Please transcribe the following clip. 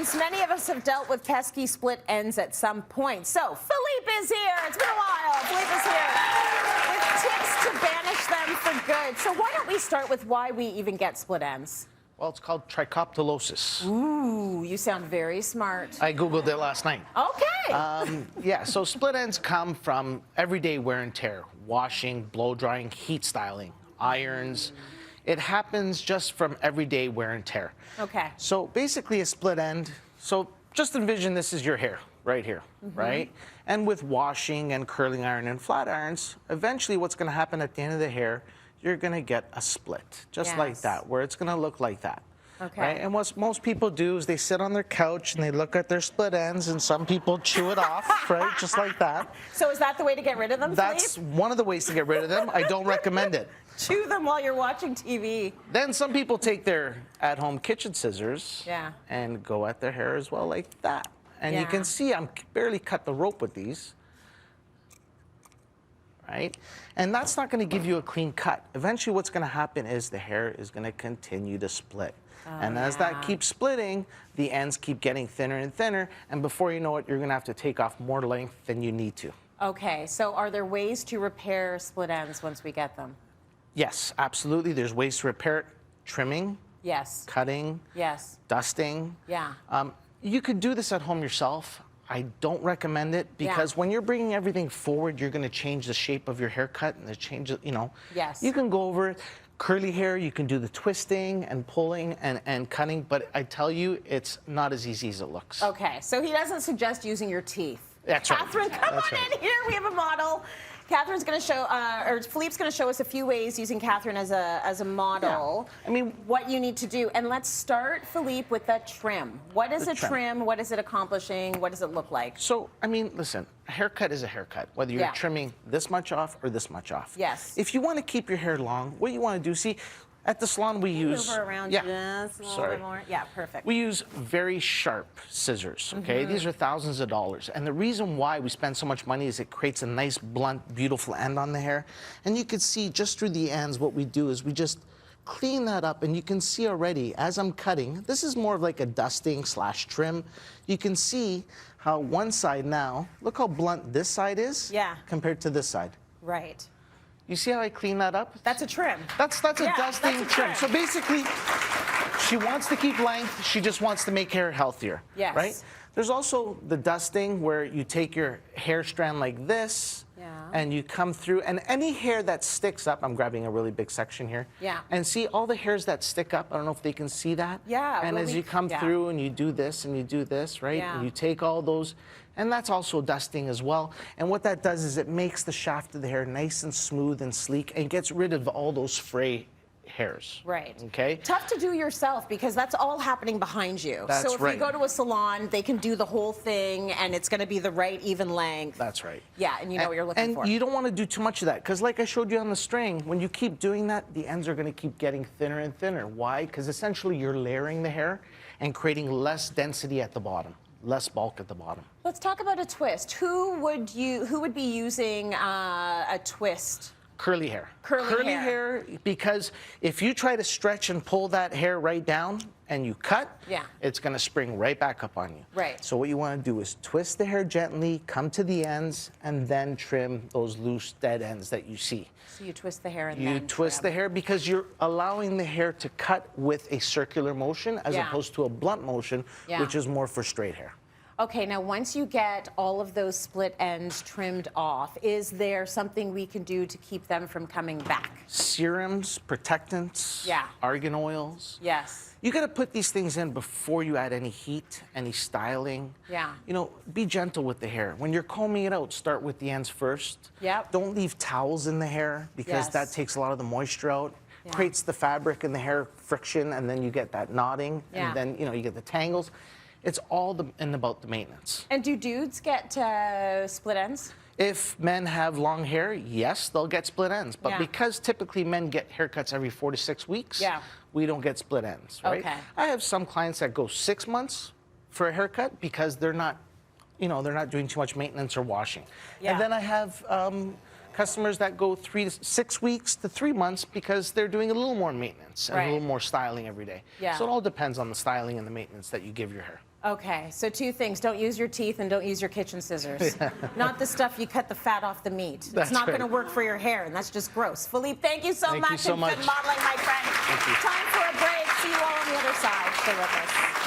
ends. Many of us have dealt with pesky split ends at some point. So Phillipe is here. It's been a while. Phillipe is here with tips to banish them for good. So why don't we start with why we even get split ends? Well, it's called trichoptilosis. Ooh, you sound very smart. I Googled it last night. Okay. Yeah, so split ends come from everyday wear and tear, washing, blow drying, heat styling, irons. It happens just from everyday wear and tear. Okay. So basically a split end, so just envision this is your hair right here, right? And with washing and curling iron and flat irons, eventually what's gonna happen at the end of the hair, you're gonna get a split, just like that, where it's gonna look like that. Okay. Right? And what most people do is they sit on their couch and they look at their split ends, and some people chew it off, right? Just like that. So is that the way to get rid of them, That's Phillipe? one of the ways to get rid of them. I don't recommend it. Chew them while you're watching TV. Then some people take their at-home kitchen scissors and go at their hair as well, like that. And you can see I'm barely cut the rope with these. Right? And that's not going to give you a clean cut. Eventually what's going to happen is the hair is going to continue to split. And as that keeps splitting, the ends keep getting thinner and thinner, and before you know it, you're going to have to take off more length than you need to. Okay, so are there ways to repair split ends once we get them? Yes, absolutely. There's ways to repair it. Trimming. Yes. Cutting. Yes. Dusting. Yeah. You could do this at home yourself. I don't recommend it because when you're bringing everything forward, you're going to change the shape of your haircut and change it, you know. Yes. You can go over it. Curly hair, you can do the twisting and pulling and cutting, but I tell you, it's not as easy as it looks. Okay, so he doesn't suggest using your teeth. That's Catherine, right. come on in here. We have a model. Catherine's going to show, or Phillipe's going to show us a few ways using Catherine as a model. Yeah. I mean, what you need to do. And let's start, Phillipe, with the trim. What is a trim? What is it accomplishing? What does it look like? So, I mean, listen, a haircut is a haircut, whether you're trimming this much off or this much off. Yes. If you want to keep your hair long, what you want to do, see, at the salon we use... Move her around just a little bit more. Yeah, perfect. We use very sharp scissors, okay? These are thousands of dollars. And the reason why we spend so much money is it creates a nice, blunt, beautiful end on the hair. And you can see just through the ends, what we do is we just clean that up, and you can see already, as I'm cutting, this is more of like a dusting / trim. You can see how one side now, look how blunt this side is compared to this side. Right. You see how I clean that up? That's a trim. That's a dusting trim. So basically, she wants to keep length. She just wants to make hair healthier. Yes. Right? There's also the dusting where you take your hair strand like this and you come through, and any hair that sticks up, I'm grabbing a really big section here. Yeah. And see all the hairs that stick up, I don't know if they can see that. Yeah. And as you come through and you do this and you do this, right? Yeah. And you take all those, and that's also dusting as well. And what that does is it makes the shaft of the hair nice and smooth and sleek and gets rid of all those fray hairs. Right. Okay. Tough to do yourself because that's all happening behind you. That's so if right. you go to a salon, they can do the whole thing and it's going to be the right even length. That's right. Yeah, and you know what you're looking for. And you don't want to do too much of that because like I showed you on the string, when you keep doing that, the ends are going to keep getting thinner and thinner. Why? Because essentially you're layering the hair and creating less density at the bottom, less bulk at the bottom. Let's talk about a twist. Who would be using a twist? Curly hair. Curly hair, because if you try to stretch and pull that hair right down and you cut, it's going to spring right back up on you. Right. So what you want to do is twist the hair gently, come to the ends, and then trim those loose dead ends that you see. So you twist the hair and then trim. You twist the hair because you're allowing the hair to cut with a circular motion as opposed to a blunt motion, which is more for straight hair. Okay, now once you get all of those split ends trimmed off, is there something we can do to keep them from coming back? Serums, protectants, argan oils. Yes. You got to put these things in before you add any heat, any styling. Yeah. You know, be gentle with the hair. When you're combing it out, start with the ends first. Yep. Don't leave towels in the hair because that takes a lot of the moisture out. Creates the fabric and the hair friction, and then you get that knotting, and then, you know, you get the tangles. It's all about the maintenance. And do dudes get split ends? If men have long hair, yes, they'll get split ends. But because typically men get haircuts every 4 to 6 weeks, we don't get split ends, right? Okay. I have some clients that go 6 months for a haircut because they're not, you know, they're not doing too much maintenance or washing. And then I have customers that go 6 weeks to 3 months because they're doing a little more maintenance and a little more styling every day. Yeah. So it all depends on the styling and the maintenance that you give your hair. Okay, so 2 things. Don't use your teeth and don't use your kitchen scissors. Not the stuff you cut the fat off the meat. That's it's not right. going to work for your hair, and that's just gross. Phillipe, thank you so much. Thank you so much. Good modeling, my friend. Thank you. Time for a break. See you all on the other side. Stay with us.